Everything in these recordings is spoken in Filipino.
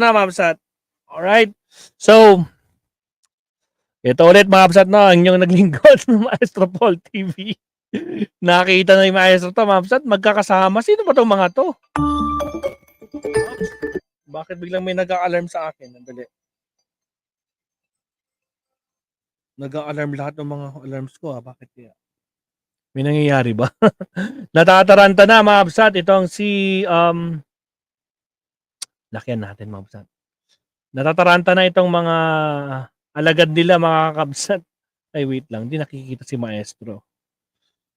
na, Ma'am Sat. Alright. So, ito ulit mga Ma'am Sat, no, ang inyong naglingkod ng Maestro Paul TV. Nakita na yung Maestro to, Ma'am Sat, magkakasama. Sino ba itong mga to? Bakit biglang may nag-a-alarm sa akin? Andali. Nag-a-alarm lahat ng mga alarms ko. Bakit kaya? May nangyayari ba? Natataranta na, mga Absat. Itong si, lakyan natin, mga Absat. Natataranta na itong mga alagad nila, mga kabsat. Ay, wait lang. Hindi nakikita si Maestro.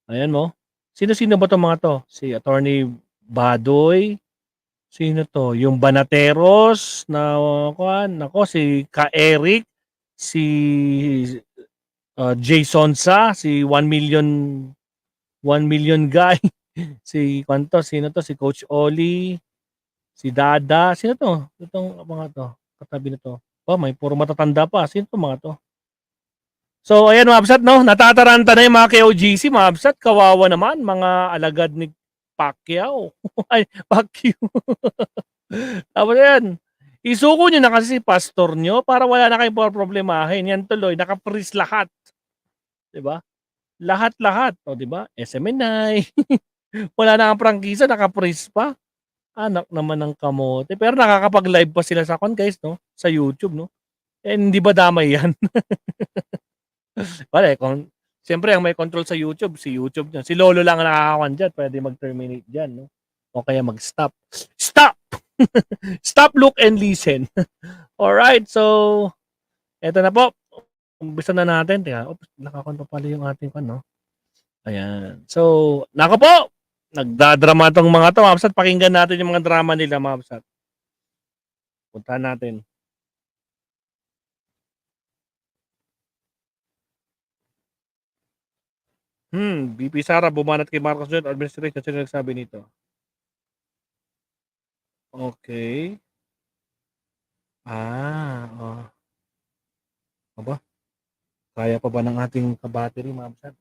Ayan mo. Sino-sino ba itong mga to? Si Attorney Badoy. Sino to? Yung Banateros na, nako, si Ka Eric. Si Jason Sa. Si 1 million guy. Si Kwanto, sino to? Si Coach Oli. Si Dada. Sino to? Itong mga to. Katabi na to. Oh, may puro matatanda pa. Sino to mga to? So, ayan mga Absat, no? Natataranta na yung mga KOGC, mga Absat. Kawawa naman, mga alagad ni Pacquiao. Ay, Pacquiao. Tapos yan, isuko nyo na kasi si pastor nyo para wala na kayong problemahin. Yan tuloy, nakapris lahat. Diba? Lahat-lahat. O, diba? SMNI. Wala na ang prangkisa, nakapris pa. Anak naman ng kamote. Pero nakakapag-live pa sila sa guys, no? Sa YouTube, no? Eh, hindi ba damay yan? Wala, siyempre, ang may control sa YouTube, si YouTube niya. Si Lolo lang ang nakakakuan dyan. Pwede mag-terminate dyan, no? O kaya mag-stop. Stop! Stop, look, and listen. Alright, so, eto na po. Umpisa na natin. Teka, nakakonto pala yung ating no? Ayan. So, nako po! Nagdadrama tong mga to, mga Absat. Pakinggan natin yung mga drama nila, mga Absat. Puntahan natin. BP Sara bumanat kay Marcos Jr. Administration. Sino nagsabi nito? Okay. Oh. Aba? Kaya pa ba ng ating kabattery, mga Absat?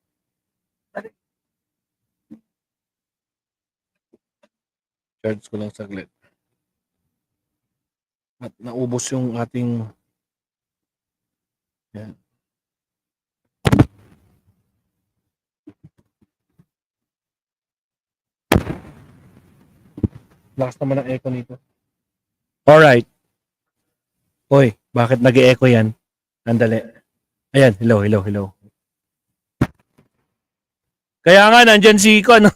Charge ko lang saglit. At naubos yung ating yan. Lakas naman ang echo nito. Alright. Hoy, bakit nag-e-echo yan? Andali. Ayan, hello. Kaya nga, nandyan si Iko, no?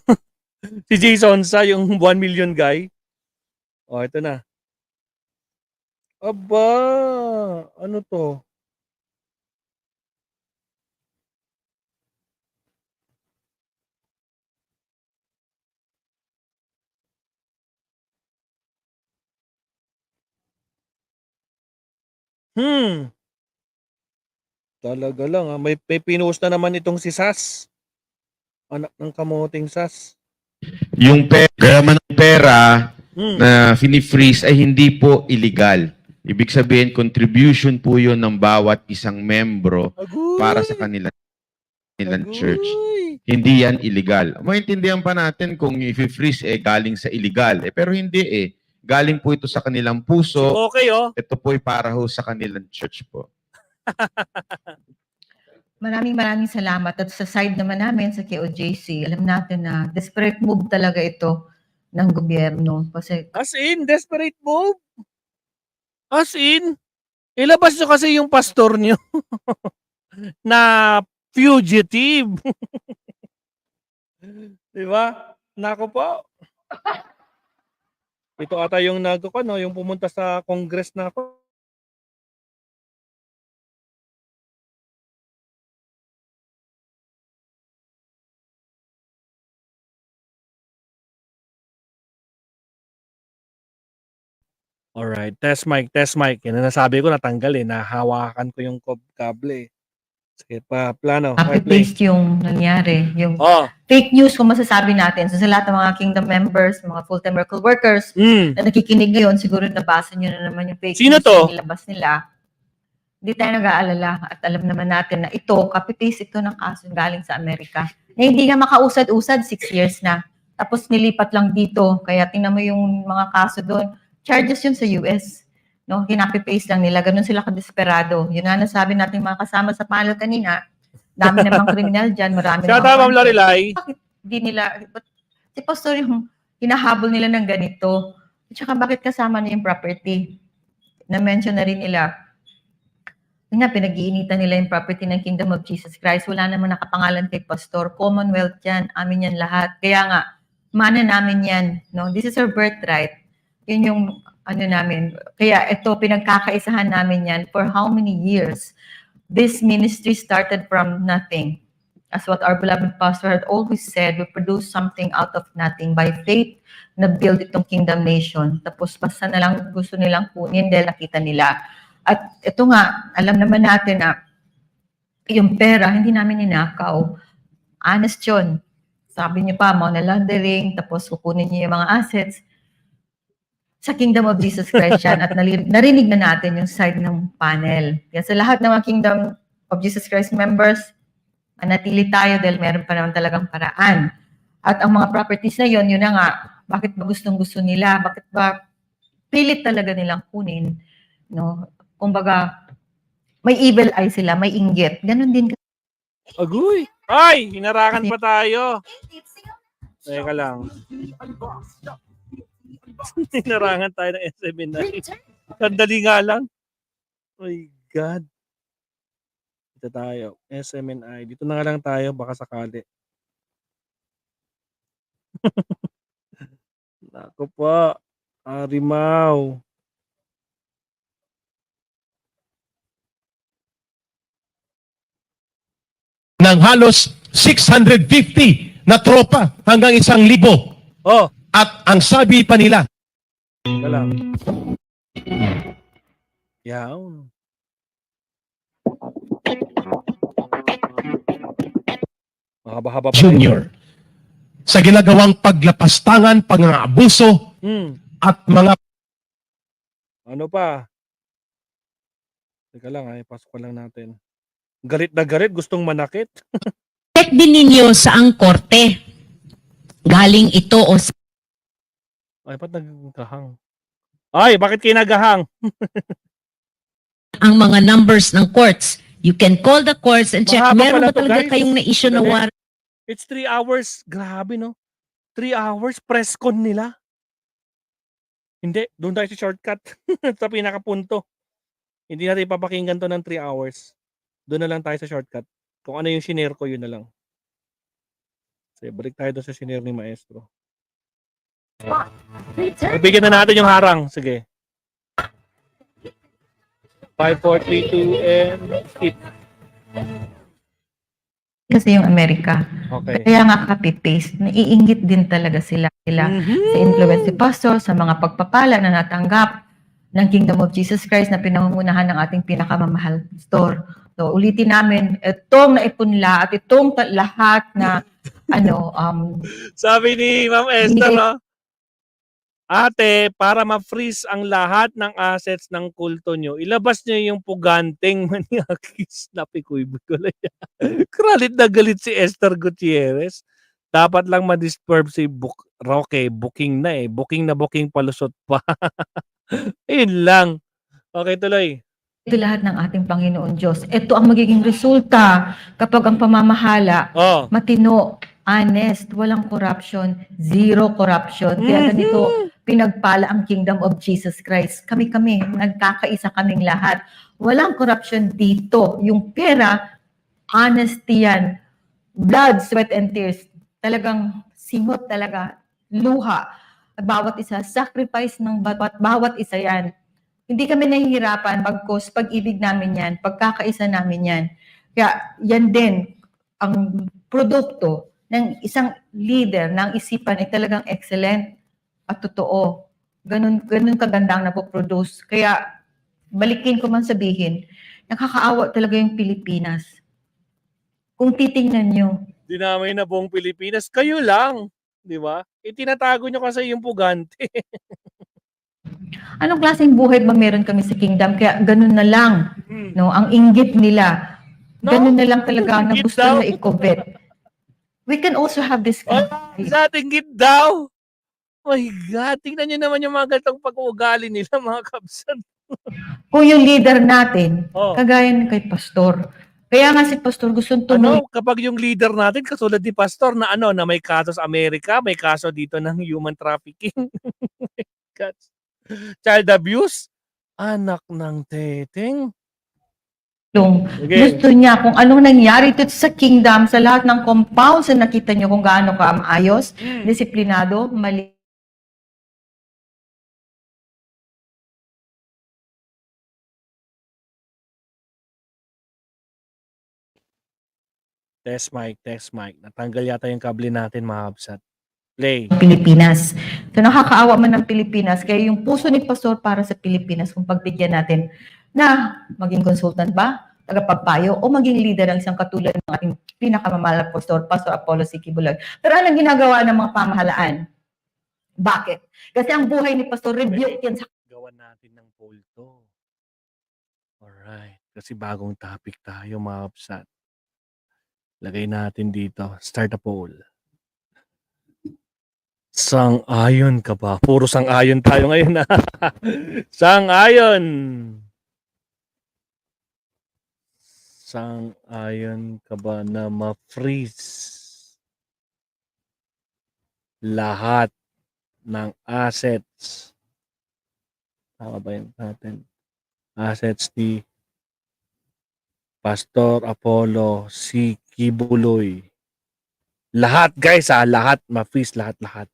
Si Jason Sa, yung 1 million guy. Oh, ito na. Aba, ano to? Talaga lang, ha? May pinost na naman itong si Sas. Anak ng kamoting Sas. Yung pera na fini-freeze ay hindi po illegal. Ibig sabihin, contribution po yun ng bawat isang membro para sa kanilang church. Hindi yan illegal. Maintindihan pa natin kung i-freeze galing sa illegal. Pero hindi Galing po ito sa kanilang puso. Okay, oh. Ito po ay para ho sa kanilang church po. Maraming salamat. At sa side naman namin sa KOJC, alam natin na desperate move talaga ito ng gobyerno. Kasi as in, desperate move? As in? Ilabas nyo kasi yung pastor nyo na fugitive. Diba? Nako po. Ito ata yung yung pumunta sa Congress na ako. Alright, test mic. Yan ang nasabi ko, natanggal nahawakan ko yung kable. Sige pa, plano. copy-paste yung nangyari. Yung fake news kung masasabi natin. So sa lahat ng mga Kingdom members, mga full-time miracle workers na nakikinig ngayon, siguro nabasa nyo na naman yung fake news na nilabas nila. Hindi tayo nag-aalala at alam naman natin na ito, copy-paste ito ng kaso galing sa Amerika. Na hindi nga makausad-usad, 6 years na. Tapos nilipat lang dito. Kaya tingnan mo yung mga kaso doon. Charges yun sa US. no? Kinapi-paste lang nila, ganun sila kadesperado. Yun nga nasabi natin mga kasama sa panel kanina, dami namang kriminal dyan, marami Siya namang Ma'am wanted. Lorelai. Bakit di nila, si Pastor yung hinahabol nila ng ganito? At saka bakit kasama na yung property? Na-mention na rin nila. Yun nga, pinag-iinitan nila yung property ng Kingdom of Jesus Christ. Wala naman nakapangalan kay Pastor. Commonwealth yan. Amin yan lahat. Kaya nga, mana namin yan. No? This is our birthright. Yun yung ano namin. Kaya ito, pinagkakaisahan namin yan for how many years? This ministry started from nothing. As what our beloved pastor had always said, we produce something out of nothing. By faith, na-build itong Kingdom Nation. Tapos basta na lang gusto nilang kunin dahil nakita nila. At ito nga, alam naman natin na yung pera, hindi namin ninakaw. Honest yun. Sabi niyo pa, money laundering, tapos kukunin niyo yung mga assets. Sa Kingdom of Jesus Christ yan. At narinig na natin yung side ng panel. Kaya sa lahat ng mga Kingdom of Jesus Christ members, manatili tayo dahil meron pa naman talagang paraan. At ang mga properties na yun na nga, bakit ba gustong-gusto nila? Bakit ba pilit talaga nilang kunin? No? Kumbaga, may evil eye sila, may inggit. Ganon din. Agoy! Ay! Hinarangan pa tayo. Teka lang. Hinarangan tayo ng SMNI. Sandali nga lang. Oh my God. Dito tayo. SMNI. Dito na nga lang tayo. Baka sakali. Naku po. Arimaw. Ng halos 650 na tropa hanggang 1,000. Oh! At ang sabi pa nila, Teka lang. Yaw. Mahaba-haba pa. Junior, sa ginagawang paglapastangan, pang-aabuso, at mga Ano pa? Teka lang ay, pasok pa lang natin. Galit na galit, gustong manakit. Check din ninyo saang korte. Galing ito o sa Ay, ba't nagkahang? Ay, bakit kayo nagahang? ang mga numbers ng courts. You can call the courts and check. Mahaba Meron pala ba to, talaga guys. kayong na-issue na Dali. warrant? It's 3 hours. Grabe, no? 3 hours, press con nila. Hindi, doon tayo sa shortcut. Sa pinakapunto. Hindi natin ipapakinggan to ng 3 hours. Doon na lang tayo sa shortcut. Kung ano yung shinare ko, yun na lang. Sige, balik tayo doon sa shinare ni Maestro. Bigyan na natin yung harang. Sige. 5, 4, 3, 2, and skip. Kasi yung Amerika. Okay. Kaya nga copy-paste, naiinggit din talaga sila sa influence ni Pastor, sa mga pagpapala na natanggap ng Kingdom of Jesus Christ na pinangungunahan ng ating pinakamamahal pastor. So, ulitin namin, itong naipunla at itong lahat na Sabi ni Ma'am Esther, Hindi. no? Ate, para ma-freeze ang lahat ng assets ng kulto nyo, ilabas nyo yung puganteng maniakis na pikuy-bukulay. Kralit na galit si Esther Gutierrez. Dapat lang ma-disturb si Roque. Booking na eh. Booking na booking, palusot pa. Ayun lang. Okay, tuloy. ito lahat ng ating Panginoon Diyos. Ito ang magiging resulta kapag ang pamamahala Oh. matino, honest, walang corruption, zero corruption. Kaya ganito, pinagpala ang Kingdom of Jesus Christ. Kami, nagkakaisa kaming lahat. Walang corruption dito. Yung pera, honesty yan. Blood, sweat, and tears. Talagang simot talaga. Luha. Bawat isa, sacrifice ng bawat isa yan. Hindi kami nahihirapan pagkos pag-ibig namin yan, pagkakaisa namin yan. Kaya yan din ang produkto ng isang leader ng isipan ay talagang excellent at totoo. Ganun kaganda ang napoproduce. Kaya balikin ko man sabihin, nakakaawa talaga yung Pilipinas. Kung titingnan nyo, Dinamay na buong Pilipinas. Kayo lang. Di ba? Itinatago nyo kasi yung pugante. anong klaseng buhay ba meron kami sa kingdom? Kaya ganun na lang. No, ang inggit nila. Ganun na lang talaga na Inggit gusto daw. na i-covet. We can also have this kind Oh, sa ating git daw. Oh my God, tingnan nyo naman yung mga ganitong pag-uugali nila, mga kabsan. Kung yung leader natin, Oh. kagaya ng kay Pastor. Kaya nga si Pastor gustong tumuloy Kapag yung leader natin katulad ni Pastor na na may kaso sa Amerika, may kaso dito ng human trafficking, child abuse, anak ng teteng. Sige. gusto niya kung anong nangyari dito sa kingdom, sa lahat ng compounds na nakita niyo kung gaano ka maayos, disiplinado, mali. Test mic. Natanggal yata yung kable natin, mga kabsat. Play. Pilipinas. So nakakaawa man ng Pilipinas, kaya yung puso ni Pastor para sa Pilipinas, kung pagbigyan natin na maging consultant ba, tagapagpayo, o maging leader ng isang katulad ng ating pinakamamahalang Pastor, Pastor Apollo C. Kibuloy. Pero anong ginagawa ng mga pamahalaan? Bakit? Kasi ang buhay ni Pastor, rebuke yan sa Gawan natin ng poll to. Alright. Kasi bagong topic tayo, mga kabsat. Lagay natin dito. Start a poll. Sang-ayon ka ba? Puro sang-ayon tayo ngayon, ha? Sang-ayon. Sang-ayon ka ba na ma-freeze lahat ng assets? Tama ba yun natin? Assets ni Pastor Apollo C. Kibuloy. Lahat, guys, lahat. Ma-freeze lahat.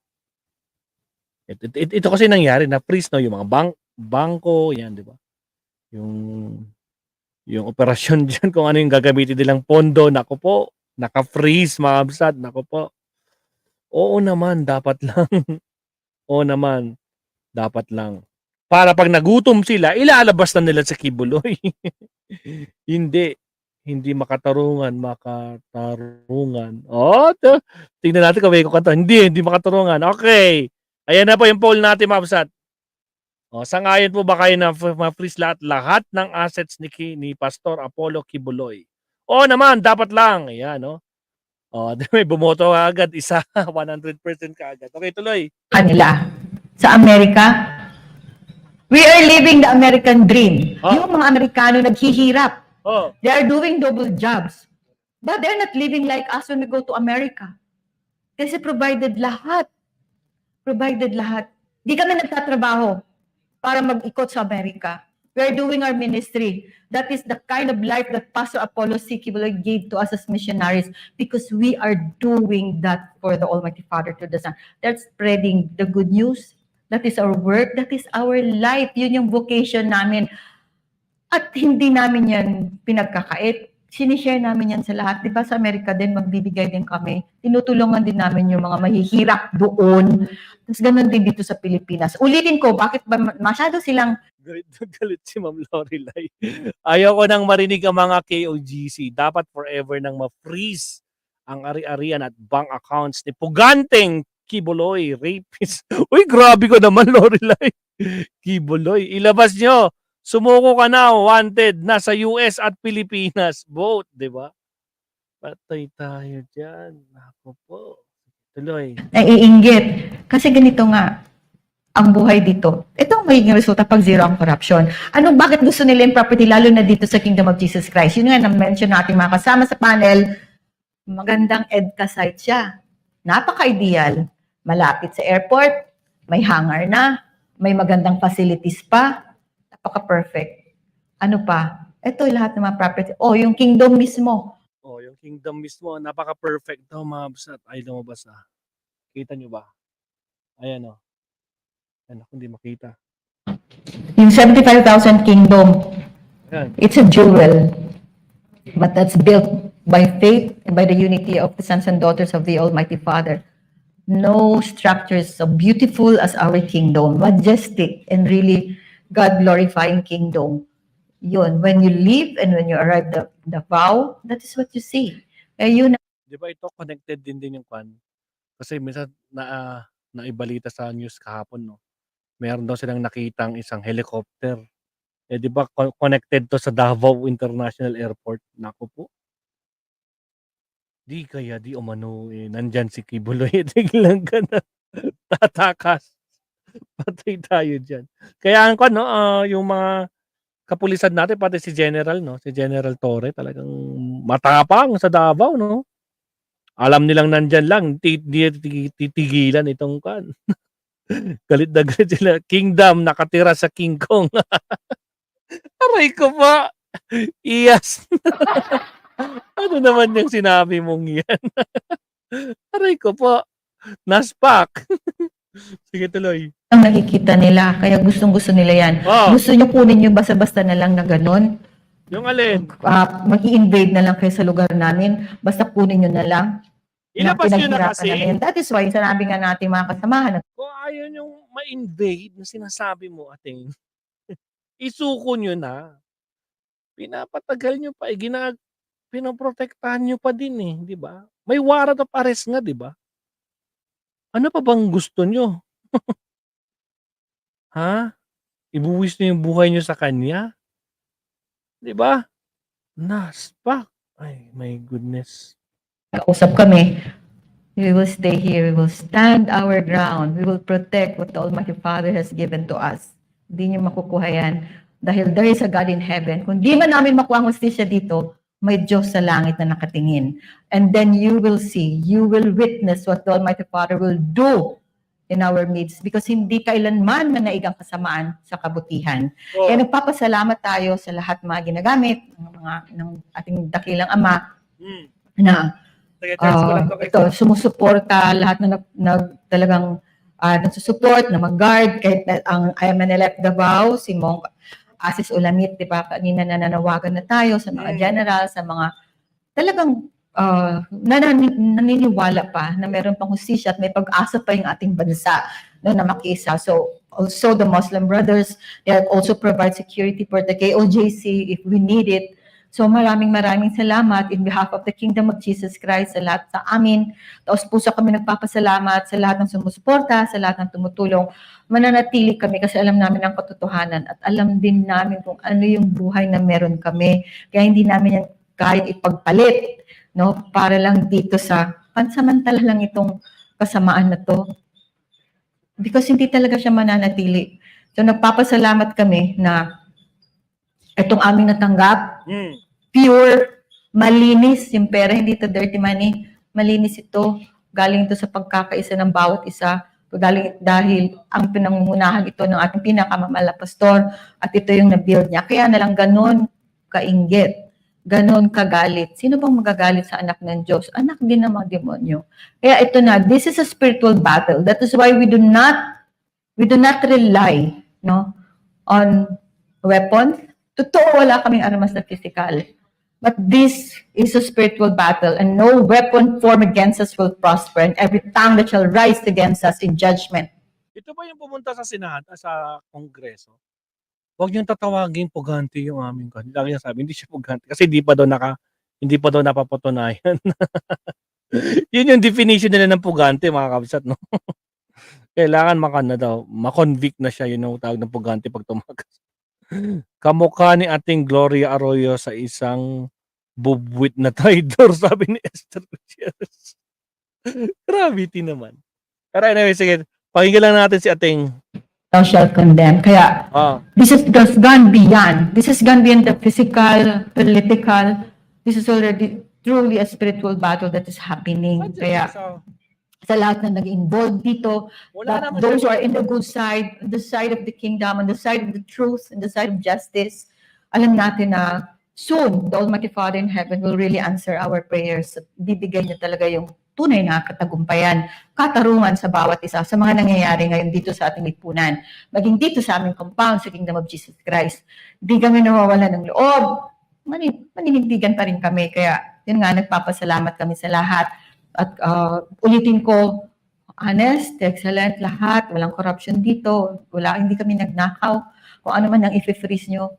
Ito kasi nangyari, na-freeze, no? Yung mga bangko, yan, di ba? Yung operasyon dyan, kung ano yung gagamitin nilang pondo, nako po, naka-freeze, mga kabsat, nako po. Oo naman, dapat lang. Oo naman, dapat lang. Para pag nagutom sila, ilalabas na nila sa Kibuloy. Hindi makatarungan. Tingnan natin kung may kukanto. Hindi makatarungan. Okay. Ayan na po yung poll natin, mga kabsat. Sangayon po ba kayo na ma-freeze lahat ng assets ni Pastor Apollo Kibuloy? Oo naman, dapat lang. Ayan, no? May bumoto agad, isa. 100% ka agad. Okay, tuloy. kanila. Sa Amerika, we are living the American dream. Yung mga Amerikano naghihirap. They are doing double jobs. But they're not living like us when we go to America. Kasi provided lahat. Di kami nagtatrabaho para mag-ikot sa Amerika. We are doing our ministry. That is the kind of life that Pastor Apollo C. Kibuloy gave to us as missionaries because we are doing that for the Almighty Father to the Son. That's spreading the good news. That is our work. That is our life. Yun yung vocation namin. At hindi namin yan pinagkakait. Sinishare namin yan sa lahat. Di ba sa Amerika din, magbibigay din kami. Tinutulungan din namin yung mga mahihirap doon. Tapos ganun din dito sa Pilipinas. Ulitin ko, bakit ba masyado silang Galit si Ma'am Lorelai. Ayaw ko nang marinig ang mga KOGC. Dapat forever nang ma-freeze ang ari-arian at bank accounts ni Puganteng Kibuloy, rapist. Uy, grabe ko naman, Lorelai. Kibuloy, ilabas nyo. Sumuko ka na, wanted, nasa US at Pilipinas. Both, di ba? Patay tayo dyan. Ako po. Tuloy. naiinggit? Kasi ganito nga, ang buhay dito. Ito ang magiging resulta pag zero ang corruption. Bakit gusto nila yung property, lalo na dito sa Kingdom of Jesus Christ? Yun nga, na-mention natin mga kasama sa panel, magandang EDCA site siya. Napaka-ideal. Malapit sa airport, may hangar na, may magandang facilities pa, napaka-perfect. Ano pa? Ito lahat ng mga property. Yung kingdom mismo. Yung kingdom mismo, napaka-perfect daw, mga absat. Ay, lumabas na. Kita nyo ba? Ayan, o. Ayan, hindi makita. Yung 75,000 kingdom, Ayan. it's a jewel. But that's built by faith and by the unity of the sons and daughters of the Almighty Father. No structure is so beautiful as our kingdom, majestic and really God-glorifying kingdom. Yun, when you live and when you arrive the vow, that is what you see. Yun. Di ba ito connected din yung kwan? Kasi minsan naibalita sa news kahapon, no? Meron daw silang nakitang isang helicopter. Di ba connected to sa Davao International Airport? Naku po. Di umano, nandyan si Kibuloy. Tiglang ka na. Tatakas. Patay tayo diyan. Kaya ang no, yung mga kapulisan natin pati si General 'no, si General Torre talagang matapang sa Davao 'no. Alam nilang nandiyan lang titigilan itong galit na galit sila. Kingdom nakatira sa King Kong. Aray ko po, iyas. Ano naman yung sinabi mong yan? Aray ko po, naspak. Sige tuloy. Ang nakikita nila, kaya gustong-gusto nila yan. Gusto nyo kunin yung basta-basta na lang na ganun, Yung alin? mag-i-invade na lang kayo sa lugar namin, basta kunin nyo na lang. Ilabas nyo na pinaghirapan kasi. namin. That is why, sinabi nga natin mga kasamahan, Kung ayaw yung ma-invade na sinasabi mo, ating, isuko nyo na. Pinapatagal nyo pa, pinoprotektahan nyo pa din eh, di ba? May warrant of arrest nga, di ba? Ano pa bang gusto nyo? Ha? Ibuwis nyo yung buhay nyo sa kanya? Di ba? Naspak. Ay, my goodness. kausap kami, we will stay here, we will stand our ground, we will protect what the Almighty Father has given to us. Hindi niyo makukuha yan dahil there is a God in heaven. Kung di man namin makuha ang hustisya dito, may Diyos sa langit na nakatingin. And then you will see, you will witness what the Almighty Father will do in our midst because hindi kailanman manaigang kasamaan sa kabutihan. Kaya nagpapasalamat tayo sa lahat mga ginagamit ng ating dakilang Ama na ito, sumusuporta lahat na talagang nagsusupport, na mag-guard, kahit ang IMNLF Davao, si Mong Asis Ulamit, di ba, kanina nananawagan na tayo sa mga general, sa mga talagang naniniwala pa na meron pang hustisya at may pag-asa pa yung ating bansa na makiisa. So, also the Muslim brothers, they also provide security for the KOJC if we need it. So maraming salamat in behalf of the Kingdom of Jesus Christ sa lahat sa amin. Taos puso kami nagpapasalamat sa lahat ng sumusuporta, sa lahat ng tumutulong. Mananatili kami kasi alam namin ang katotohanan at alam din namin kung ano yung buhay na meron kami. Kaya hindi namin yan kahit ipagpalit, no? Para lang dito sa pansamantala lang itong kasamaan na to. Because hindi talaga siya mananatili. So nagpapasalamat kami na itong aming natanggap, pure, malinis yung pera, hindi ito dirty money. Malinis ito, galing ito sa pagkakaisa ng bawat isa. Galing dahil ang pinangungunahan ito ng ating pinakamamala pastor at ito yung na-build niya. Kaya nalang ganon kainggit, ganon kagalit. Sino bang magagalit sa anak ng Diyos? Anak din ng mga demonyo. Kaya ito na, this is a spiritual battle. That is why we do not rely, no, on weapons. Totoo, wala kaming armas na physical. But this is a spiritual battle, and no weapon formed against us will prosper, and every tongue that shall rise against us in judgment. Ito ba yung pumunta sa Senado, sa Kongreso? Huwag niyong tatawagin pugante yung aming kan. Lagi niya sabi, hindi siya pugante. Kasi hindi pa daw napapatunayan. Yun yung definition nila ng pugante, mga kabsat, no? Kailangan makonvict na siya, yun yung tawag ng pugante pag tumakas. Kamukha ni ating Gloria Arroyo sa isang bubwit na traitor, sabi ni Esther Gutierrez. Gravity naman. Pero anyway, sige, pakinggan lang natin si ating Thou shalt condemn. Kaya, this has gone beyond. This has gone beyond the physical, political. This is already truly a spiritual battle that is happening. Kaya, sa lahat na nag-involved dito, that those who are in the good side, the side of the kingdom, on the side of the truth, and the side of justice, alam natin na soon, the Almighty Father in heaven will really answer our prayers at bibigyan niya talaga yung tunay na katagumpayan, katarungan sa bawat isa sa mga nangyayari ngayon dito sa ating lipunan. Maging dito sa aming compound sa Kingdom of Jesus Christ. Hindi kami nawawala ng loob. Maninindigan pa rin kami. Kaya, yun nga, nagpapasalamat kami sa lahat. At ulitin ko, honest, excellent, lahat, walang corruption dito, hindi kami nagnakaw. Kung ano man ang i-freeze nyo,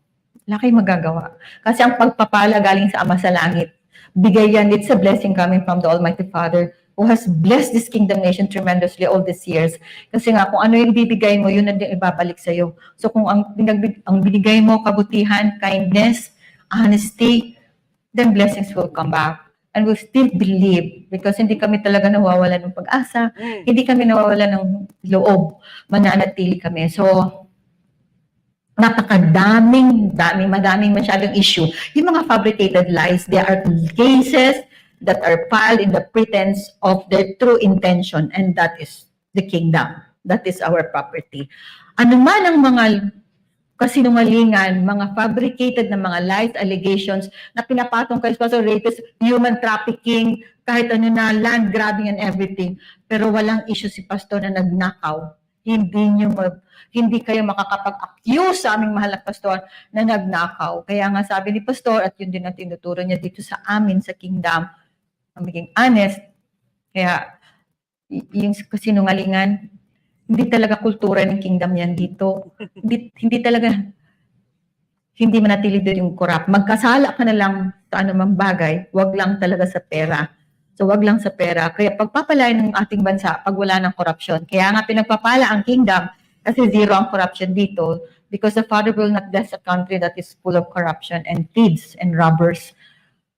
wala kayong magagawa. Kasi ang pagpapala galing sa Ama sa Langit, bigay yan, it's a blessing coming from the Almighty Father who has blessed this kingdom nation tremendously all these years. Kasi nga, kung ano yung ibibigay mo, yun na din ibabalik sa'yo. So kung ang binigay mo, kabutihan, kindness, honesty, then blessings will come back. and we still believe because hindi kami talaga nawawalan ng pag-asa, hindi kami nawawalan ng loob, mananatili kami. So, madaming masyadong issue. Yung mga fabricated lies, there are cases that are filed in the pretense of their true intention, and that is the kingdom. That is our property. Ano man ang mga kasinungalingan, mga fabricated na mga lies, allegations na pinapatong kay Pastor rapist, human trafficking, kahit ano na, land grabbing and everything. Pero walang issue si Pastor na nagnakaw. Hindi kayo makakapag-accuse sa aming mahal na Pastor na nagnakaw. Kaya nga sabi ni Pastor, at yun din ang tinuturo niya dito sa amin sa kingdom, maging honest. Kaya yung kasinungalingan, hindi talaga kultura ng kingdom yan dito. Hindi manatili doon yung corrupt. Magkasala ka na lang sa anumang bagay, wag lang talaga sa pera. So wag lang sa pera. Kaya pagpapalain ng ating bansa pag wala ng corruption. Kaya nga pinagpapala ang kingdom kasi zero ang corruption dito because the Father will not bless a country that is full of corruption and thieves and robbers.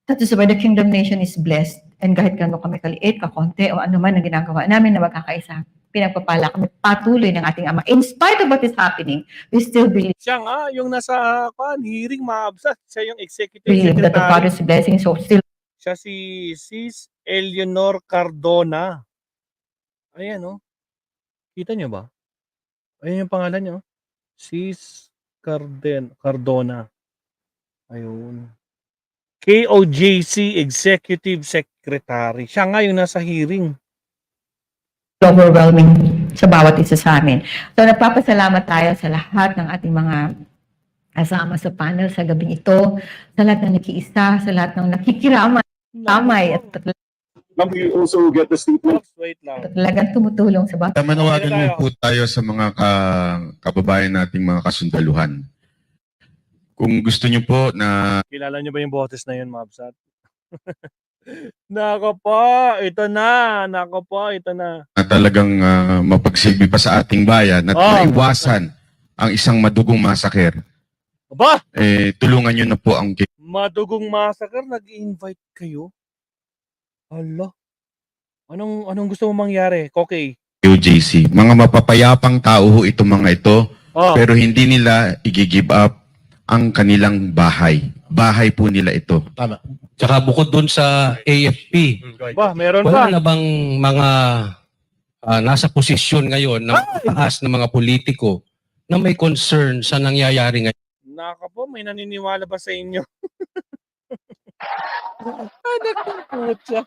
That is why the kingdom nation is blessed. And kahit gano'n kami kaliit, kakonti, o ano man ang ginagawa namin na magkakaisa, pinagpapala kami patuloy ng ating Ama. In spite of what is happening, we still believe Siya nga, yung nasa hearing maabsat. Siya yung executive that the secretary. Father's blessing. So still Siya si Sis Eleanor Cardona. Ayan, oh. Kita niyo ba? Ayan yung pangalan niyo. Sis Cardona. Ayun. KOJC Executive Secretary. Siya nga yung nasa hearing. overwhelming sa bawat isa sa amin. So nagpapasalamat tayo sa lahat ng ating mga kasama sa panel sa gabing ito, sa lahat ng nakiisa, sa lahat ng nakikiramay at Ma'am, we also get the statement. Wait lang. talagang tumutulong sa bawat Manawagan mo po tayo sa mga kababayan nating mga kasundaluhan. Kung gusto niyo po na Kilala niyo ba yung boses na yun, Mabsat? Nako po, ito na. Nako po, ito na. talagang mapagsilbi pa sa ating bayan at maiwasan ang isang madugong masaker, Aba, tulungan niyo na po ang madugong massacre, nag-invite kayo? Hala. Anong gusto mo mangyari? Okay. KOJC. Mga mapapayapang tao ho itong mga ito, Oh, pero hindi nila i-give up ang kanilang bahay. Bahay po nila ito. Tama. Tsaka bukod dun sa AFP, ba, meron wala pa. na bang mga nasa posisyon ngayon ng taas ng mga politiko na may concern sa nangyayari ngayon? Nako po, may naniniwala ba sa inyo? Nagkakot siya.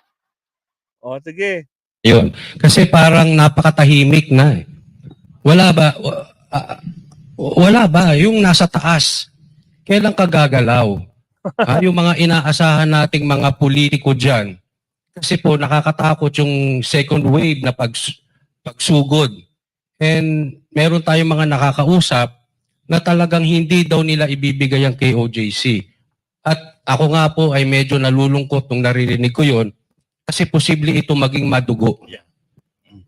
O, sige. Yun. Kasi parang napakatahimik na eh. Wala ba yung nasa taas? Kailan ka gagalaw? Yung mga inaasahan nating mga politiko dyan. Kasi po nakakatakot yung second wave na pagsugod. And meron tayong mga nakakausap na talagang hindi daw nila ibibigay ang KOJC. At ako nga po ay medyo nalulungkot nung naririnig ko yon kasi posible ito maging madugo.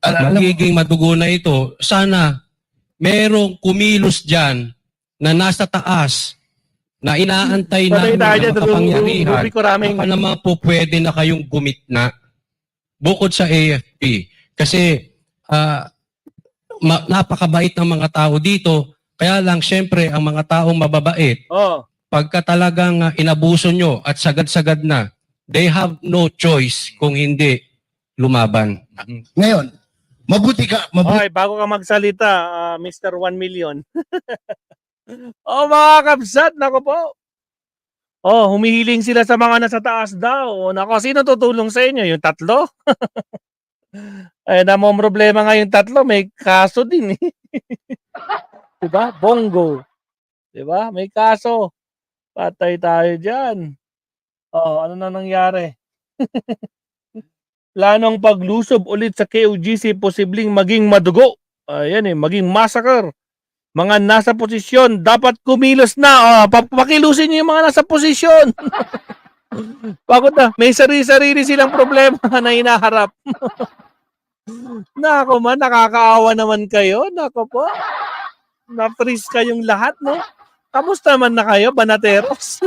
Magiging madugo na ito. Sana merong kumilos dyan na nasa taas na inaantay Patay namin tayo ang dyan, kapangyarihan. Ruby Coraming. Baka naman po pwede na kayong gumitna bukod sa AFP. Kasi napakabait ng mga tao dito. Kaya lang, syempre, ang mga taong mababait, Oh, pagka talagang inabuso nyo at sagad-sagad na, they have no choice kung hindi lumaban. Ngayon, mabuti okay, bago ka magsalita, Mr. 1 million. Oh, mga kabsat, nako po. Oh, humihiling sila sa mga nasa taas daw. Nako, sino tutulong sa inyo? Yung tatlo? Ay, namang problema nga yung tatlo, may kaso din eh. Diba? Bongo. Diba? May kaso. Patay tayo dyan. Oh, ano na nangyari? Planong paglusob ulit sa KOJC, posibleng maging madugo. Ayan eh, maging massacre. Mga nasa posisyon, dapat kumilos na. Pakilusin niyo yung mga nasa posisyon. Pagod na. May sarili-sarili silang problema na hinaharap. Nako man, nakakaawa naman kayo. Nako po. Na-freeze kayong lahat, no? Kamusta man na kayo, banateros?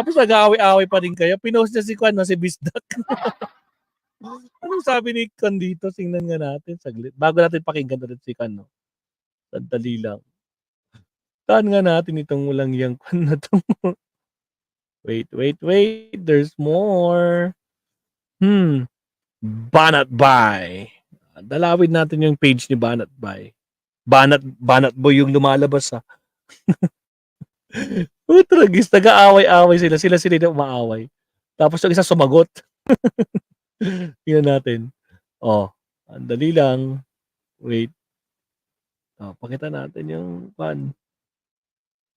Tapos nag-aaway-aaway pa rin kayo. Pinost niya si Kwan, no, si Bisdak. Anong sabi ni Kwan dito? Tingnan nga natin saglit. Bago natin pakinggan ulit si Kwan, no? Sandali lang. Saan nga natin itong walang yang Kwan na to? Wait. There's more. Banat Bay. Dalawin natin yung page ni Banat Bay. Banat Boy yung lumalabas, ha. Tragis, nag-aaway-away sila. Sila na umaaway. Tapos yung isa sumagot. Tingnan natin. Andali lang. Wait. Pakita natin yung pan.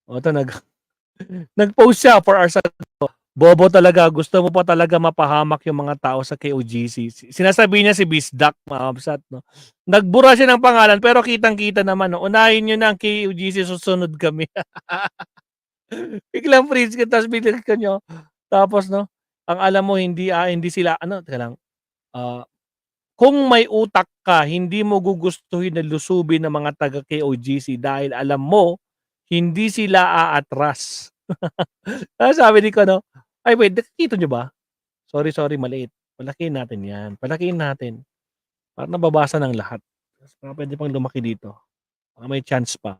Ito, nag-post siya 4 hours ago. Bobo talaga. Gusto mo pa talaga mapahamak yung mga tao sa KOGC. Sinasabi niya si Bisdak, maabsat, no? Nagbura siya ng pangalan, pero kitang-kita naman, no? Unahin nyo na ang KOGC, susunod kami. Biglang freeze ka, tapos biglang ka nyo. Tapos, no, ang alam mo, hindi sila, teka lang, kung may utak ka, hindi mo gugustuhin na lusubin ng mga taga KOGC dahil alam mo, hindi sila aatras. Sabi ni ko, no, ay wait, nakikita nyo ba? Sorry, maliit. Palakihin natin yan. Palakihin natin. Para nababasa ng lahat. Pwede pang lumaki dito. May chance pa.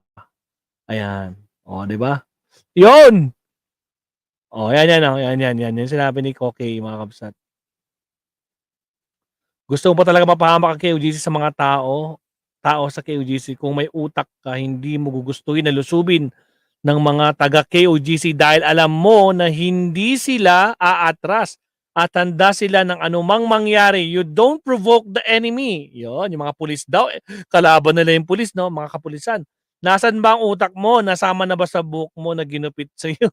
Ayan. Di ba? Yun! Yan. Yan sinabi ni Koke, mga kabsat. Gusto mo pa talaga mapahamak ang KOGC sa mga tao sa KOGC. Kung may utak ka, hindi mo gugustuhin na lusubin ng mga taga KOGC dahil alam mo na hindi sila aatras at handa sila ng anumang mangyari. You don't provoke the enemy. Yun, yung mga pulis daw. Kalaban nila yung pulis, no? Mga kapulisan. Nasaan ba ang utak mo? Nasama na ba sa buhok mo na ginupit sa iyo?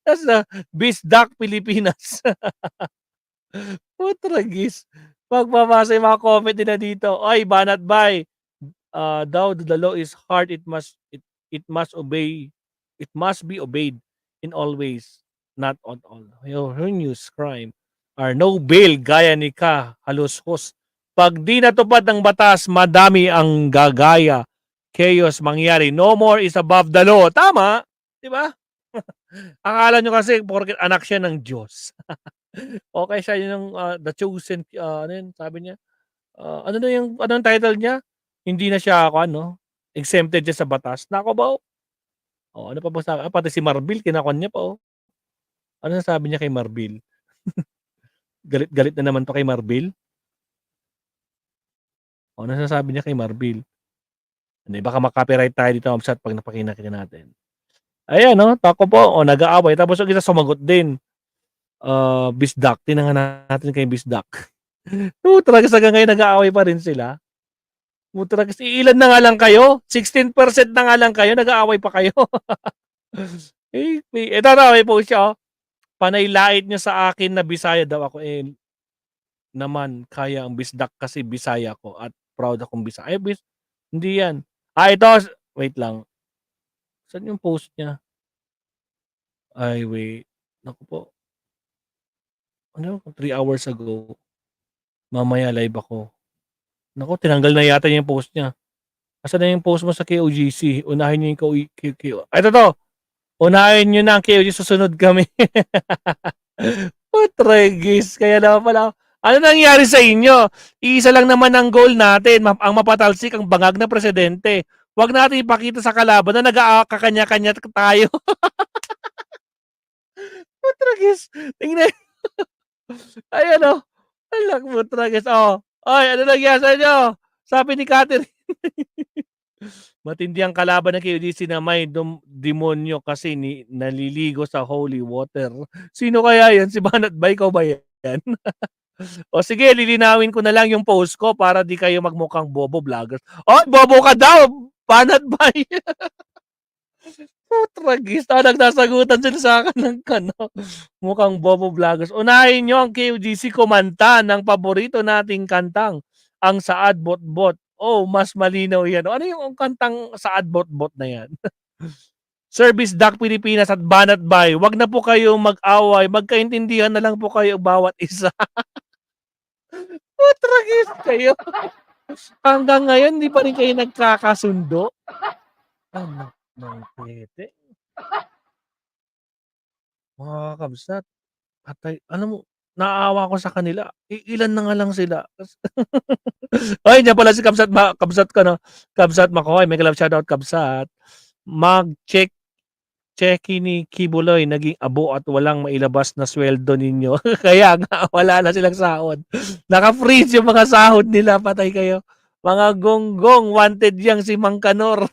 Nasa Bisdak, Pilipinas. Tragis. Pagbabasa yung mga comment nila dito. Ay, Banat Bay. Daw the law is hard. It must be obeyed in all ways, not on all. Your news crime are no bail gaya ni Ka Halushos. Pag di natupad ng batas, madami ang gagaya. Chaos mangyari. No more is above the law. Tama, di ba? Akala nyo kasi porket anak siya ng Diyos. Okay siya yung the chosen, sabi niya. Anong title niya? Hindi na siya exempted siya sa batas. Nako ba? Ano pa ba sabi? Pati si Marbil, kinakon niya pa. Ano sabi niya kay Marbil? Galit na naman to kay Marbil. Ano sabi niya kay Marbil? Baka makapiright tayo dito pag napakita natin. Ayan, tako po. Nag-aaway. Tapos yung isa sumagot din. Bisdak. Tinangan natin kay Bisdak. Talaga sa ngayon nag-aaway pa rin sila. Ilan na nga lang kayo? 16% na nga lang kayo, nag-aaway pa kayo. Ito na, may post siya. Panaylait niya sa akin na Bisaya daw ako. Naman, kaya ang Bisdak kasi Bisaya ko at proud akong Bisaya. Hindi yan. Ito, wait lang. Saan yung post niya? Ay, wait. Naku po. 3 hours ago. Mamaya live ako. Naku, tinanggal na yata yung post niya. Asan na yung post mo sa KOGC? Unahin niyo yung KOGC. Ito to. Unahin niyo na ang KOGC, susunod kami. Tragis. Kaya naman pala. Ano nangyari sa inyo? Iisa lang naman ang goal natin. Ang mapatalsik ang bangag na presidente. Huwag natin ipakita sa kalaban na nag-kakanya-kanya tayo. Tragis. Tingnan. Ayan Alak mo, tragis. Ay, ano nangyari sa inyo? Sabi ni Catherine. Matindi ang kalaban ng KOGC na may demonyo kasi naliligo sa holy water. Sino kaya yan? Si Banat Bay, ikaw ba yan? Sige, lilinawin ko na lang yung post ko para di kayo magmukhang bobo vloggers. Bobo ka daw! Banat Bay! Tragis. Nagsasagutan sila sa akin ng mukhang bobo vloggers. Unahin nyo ang KOGC kumanta ng paborito nating kantang, ang Saad Bot-Bot. Mas malinaw yan. Ano yung kantang Saad Bot-Bot na yan? Service Doc Pilipinas at Banat Bay, wag na po kayo mag-away. Magkaintindihan na lang po kayo bawat isa. Tragis kayo. Hanggang ngayon, di pa rin kayo nagkakasundo. Ano? Ng pwede. Mga kabsat, patay alam mo, naawa ko sa kanila, ilan na nga lang sila. Ay, diyan pala si Kabsat Kabsat ko 'no, Kabsat Makoy, mega love shoutout Kabsat. Checky ni Kibuloy naging abo at walang mailabas na sweldo ninyo. Kaya nga wala na silang sahod. Naka-freeze yung mga sahod nila, patay kayo. Mga gonggong, wanted yang si Mang Kanor.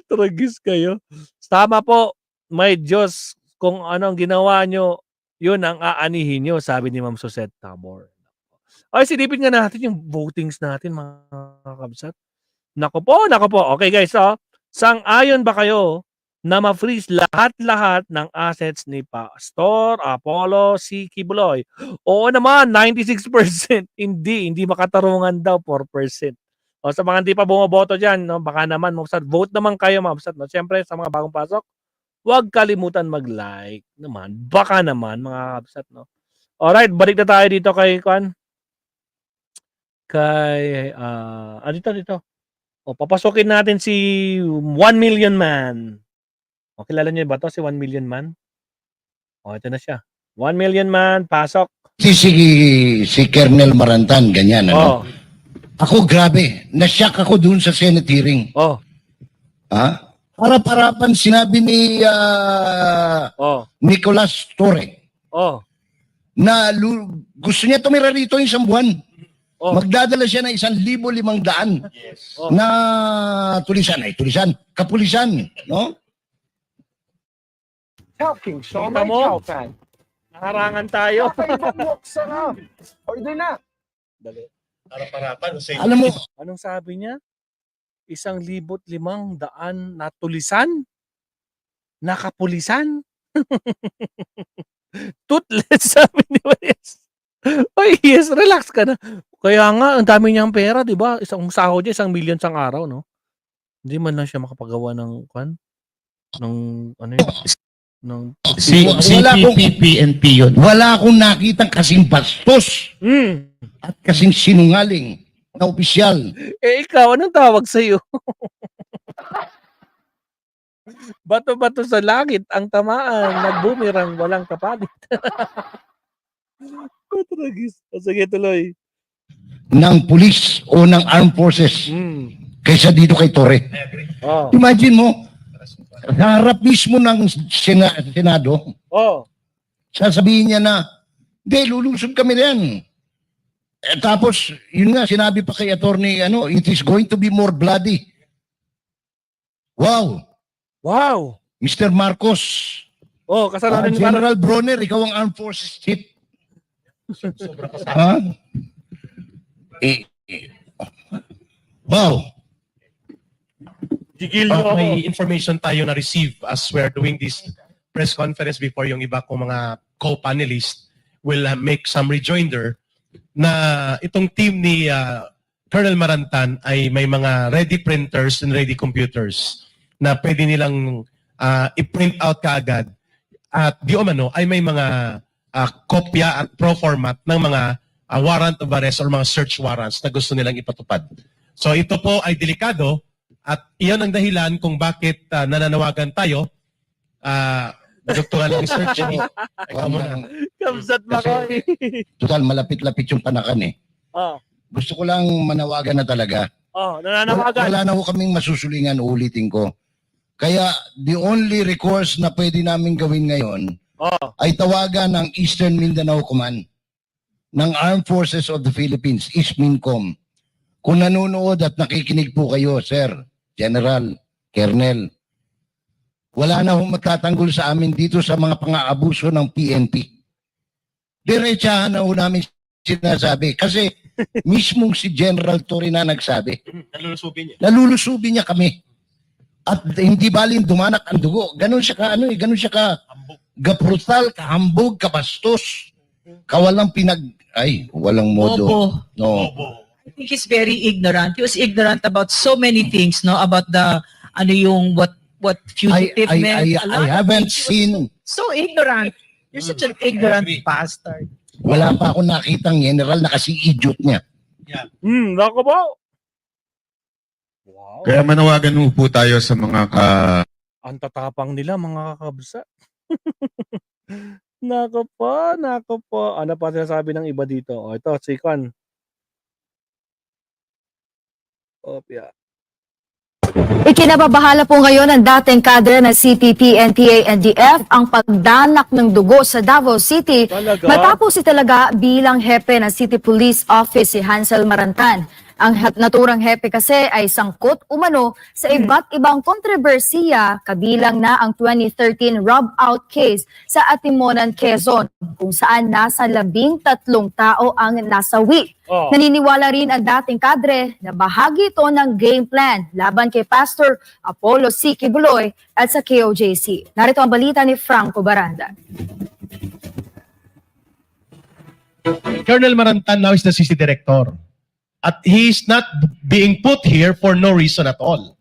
Tragis kayo. Tama po, may Diyos, kung anong ginawa nyo, yun ang aanihin nyo, sabi ni Ma'am Suzette Tabor. Ay, silipin nga natin yung votings natin, mga kabsat. Nako po. Okay guys, so, sang-ayon ba kayo na ma-freeze lahat-lahat ng assets ni Pastor Apollo C. Kibuloy? Oo naman, 96%. Hindi makatarungan daw, 4%. O sa mga hindi pa bumoboto dyan, no, baka naman, vote naman kayo, mabsat. No? Siyempre, sa mga bagong pasok, huwag kalimutan mag-like naman. Baka naman, mga kabsat. No? Alright, balik na tayo dito kay Kwan. Dito. O, papasukin natin si 1 Million Man. O, kilala niyo ba to si 1 Million Man? O, ito na siya. 1 Million Man, pasok. Si Colonel Marantan, ganyan, ano? Oh, Ako, grabe. Nasyak ako dun sa Senate hearing. oh, Ha? Harap-harapan sinabi ni oh, Nicolas Torre oh, na gusto niya tumira rito yung isang buwan. oh. Magdadala siya ng 1,500 Oh. na kapulisan, no? Kita mo? Nakarangan tayo. Dali. Alam mo, Anong sabi niya? 1,500 na tulisan? Nakapulisan? Toothless, sabi ni Wes. Oy, yes, relax ka na. Kaya nga, ang dami niyang pera, di ba? Isang sahod niya, 1 million sang araw, no? Hindi man lang siya makapagawa ng kwan? Ng, ano yun? Ng, CPP&P yun. Wala akong nakitang kasing bastos at kasing sinungaling na opisyal. ikaw, anong tawag sa'yo? Bato-bato sa langit, ang tamaan, nagbumirang, walang kapalit. Tragis. Sige, tuloy. Ng pulis o ng armed forces kaysa dito kay Torre. Oh. Imagine mo, sa harap mismo ng Senado, Oh. sasabihin niya na, hindi, lulusog kami na yan. Tapos, yun nga, sinabi pa kay attorney, it is going to be more bloody. Wow! Wow. Mr. Marcos, Oh, kasalanan ni General Bronner, ikaw ang armed forces chief. Ha? Wow! Gigil mo ako. May information tayo na receive as we're doing this press conference before yung iba kong mga co-panelists will make some rejoinder na itong team ni Colonel Marantan ay may mga ready printers and ready computers na pwede nilang i-print out kaagad at di umano ay may mga kopya at pro format ng mga warrant of arrest or mga search warrants na gusto nilang ipatupad. So ito po ay delikado at iyon ang dahilan kung bakit nananawagan tayo. Dugtungan lang search. Ikaw muna. Kamsat Makoy. Total, malapit-lapit yung panakan eh. Oh. Gusto ko lang manawagan na talaga. Oh, nananawagan. Wala na ho kaming masusulingan, ulitin ko. Kaya the only recourse na pwede namin gawin ngayon ay tawagan ng Eastern Mindanao Command ng Armed Forces of the Philippines, ISMINCOM. Kung nanonood at nakikinig po kayo, Sir, General, Colonel, wala na hong magtatanggol sa amin dito sa mga pang-aabuso ng PNP. Diretsahan na ho namin sinasabi. Kasi mismong si General Torre na nagsabi. Nalulusubi niya kami. At hindi baling dumanak ang dugo. Ganun siya ka brutal, kahambog, kabastos. Kawalang walang modo. Bobo. No. I think he's very ignorant. He was ignorant about so many things, no? About the, what fugitive meant. A lot I of haven't things. seen, So ignorant. You're such an ignorant bastard. wala pa akong nakitang general na kasi idiot niya. Nako po. Wow. Kaya manawagan po tayo sa mga Ang tatapang nila mga kakabsat. Naku po, naku po. Ano pa sinasabi ng iba dito? O ito, si Kwan. Opya. Ikinababahala po ngayon ng dating kadre ng CPP, NPA, NDF ang pagdanak ng dugo sa Davao City Talaga? matapos italaga bilang hepe ng City Police Office si Hansel Marantan. Ang naturang hepe kasi ay sangkot umano sa iba't ibang kontrobersiya kabilang na ang 2013 rob-out case sa Atimonan, Quezon kung saan nasa 13 tao ang nasawi. Oh. Naniniwala rin ang dating kadre na bahagi ito ng game plan laban kay Pastor Apollo C. Kibuloy at sa KOJC. Narito ang balita ni Franco Baranda. Colonel Marantan now is the CC Director. At he is not being put here for no reason at all.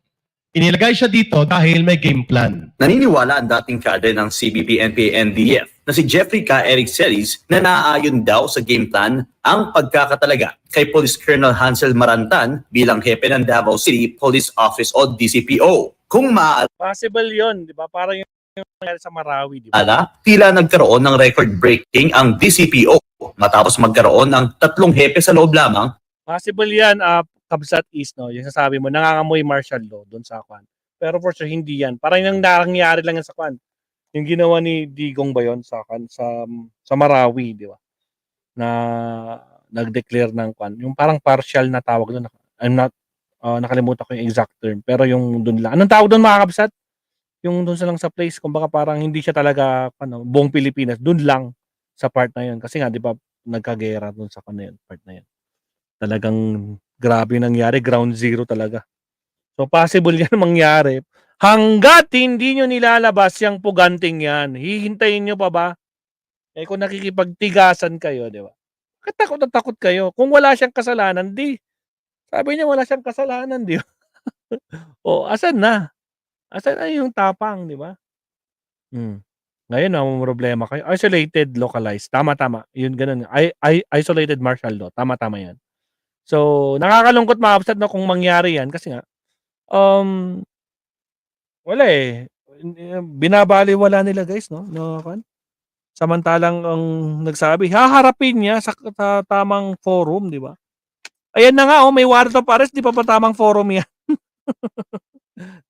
Inilagay siya dito dahil may game plan. Naniniwala ang dating kadre ng CBP, NPA, NDF na si Jeffrey K. Eric Celis na naaayon daw sa game plan ang pagkakatalaga kay Police Colonel Hansel Marantan bilang hepe ng Davao City Police Office o DCPO. Kung Possible yun, di ba? Parang yung nangyari sa Marawi, di ba? tila nagkaroon ng record-breaking ang DCPO matapos magkaroon ng 3 hepe sa loob lamang. Possible yan, Kabsat East, no? Yung sasabi mo, nangangamoy martial law doon sa Kwan. Pero for sure, hindi yan. Parang yung nangyari lang yan sa Kwan. Yung ginawa ni Digong ba yun sa Kwan? Sa Marawi, di ba? Na nag-declare ng Kwan. Yung parang partial na tawag doon. I'm not, nakalimutan ko yung exact term. Pero yung doon lang. Anong tawag doon mga Kabsat? Yung doon sa lang sa place, kumbaga parang hindi siya talaga buong Pilipinas. Doon lang sa part na yun. Kasi nga, di ba, nagkagera doon sa Kwan na yun, part na yun. Talagang grabe nangyari, ground zero talaga. So possible yan mangyari. Hanggat hindi nyo nilalabas yung puganting yan, hihintayin nyo pa ba? Eh kung nakikipagtigasan kayo, di ba? Takot na takot kayo. Kung wala siyang kasalanan, di. Sabi niya wala siyang kasalanan, di ba? O, asan na? Asan na yung tapang, di ba? Ngayon, ang problema kayo. Isolated, localized. Tama. Yun, ganun. Isolated martial law. Tama yan. So, nakakalungkot mga Kabsat na kung mangyari yan kasi nga, wala eh. Binabaliwala nila guys, no? Samantalang ang nagsabi, haharapin niya sa tamang forum, di ba? Ayan na nga, may warrant of arrest, di pa tamang forum yan.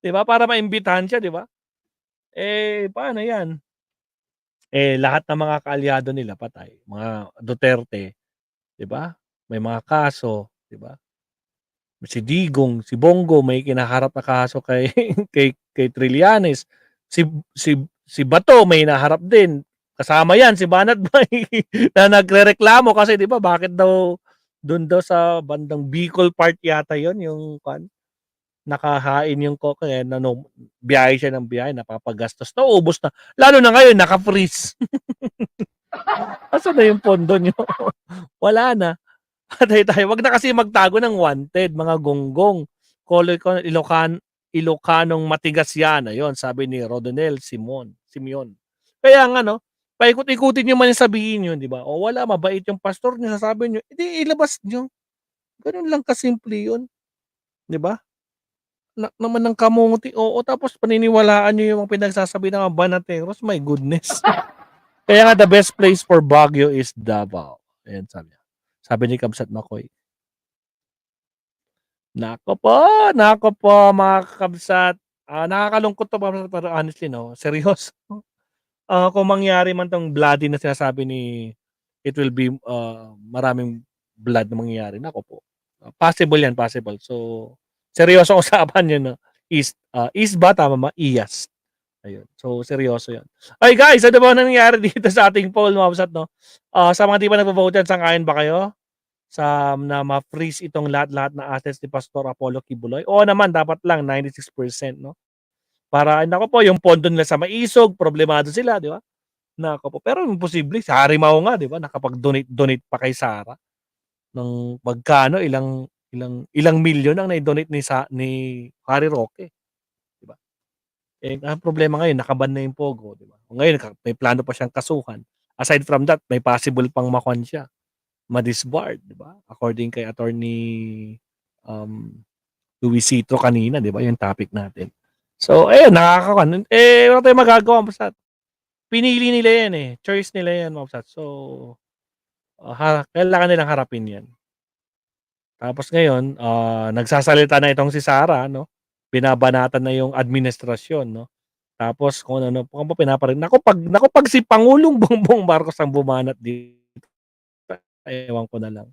Di ba? Para maimbitahan siya, di ba? Eh, paano yan? Eh, lahat ng mga kaalyado nila patay. Mga Duterte, di ba? May mga kaso, di ba? Si Digong, si Bongo may kinaharap na kaso kay kay Trillanes. Si Bato may naharap din. Kasama yan si Banat Bay na nagrereklamo kasi di ba bakit daw doon daw sa bandang Bicol part yata yon yung nakahain yung coke na biyahe siya ng biyahe, napapagastos na, ubos na. Lalo na ngayon naka-freeze. Asan na yung pondo nyo? Wala na. Patay tayo. Wag na kasi magtago ng wanted, mga gonggong. Ilocanong matigas yan. Ayun, sabi ni Rodonel Simeon. Kaya nga, no, paikot-ikutin nyo man yung sabihin nyo, di ba? O wala, mabait yung pastor nyo, sasabi nyo, edi ilabas nyo. Ganun lang kasimple yun. Di ba? Naman ng kamuti. Oo, tapos paniniwalaan nyo yung pinagsasabi ng mga banateros. My goodness. Kaya nga, the best place for Baguio is Davao. Ayan, sabi niya. Sabi ni Kabsat Makoy. Nako po mga Kabsat. Nakakalungkot to pero honestly, no? Seryoso. Kung mangyari man tong bloody na sinasabi ni it will be maraming blood na mangyayari. Nako po. Possible yan, possible. So, seryoso usapan yun. No? East ba? Tama ba? Iyas. Ayun. So, seryoso yan. Ay guys, ano ba nangyayari dito sa ating poll, mga Kabsat, no? Sa mga di pa nagpo-vote yan, sang-ayon ba kayo? Na ma-freeze itong lahat-lahat na assets ni Pastor Apollo Kibuloy? Oo naman, dapat lang 96%, no? Para, nako po, yung pondo nila sa maisog, problemado sila, di ba? Nako po. Pero imposible, sa Harimau nga, di ba? Nakapag-donate pa kay Sara ng magkano, ilang milyon ang na-donate ni Harry Roque. Di ba? Eh, ang problema ngayon, nakaban na yung Pogo, di ba? Ngayon, may plano pa siyang kasuhan. Aside from that, may possible pang makuan siya. Ma-disbarred, di ba? According kay attorney Luisito kanina, di ba? Yung topic natin. So, ayun, nakakakuan. Wala tayong magagawa, basta pinili nila yan eh. Choice nila yan, mga So, kailangan nilang harapin yan. Tapos ngayon, nagsasalita na itong si Sara, no? Binabanatan na yung administrasyon, no? Tapos kung ano pa pinaparin. Naku pag si Pangulong Bongbong Marcos ang bumanat dito, ewan ko na lang.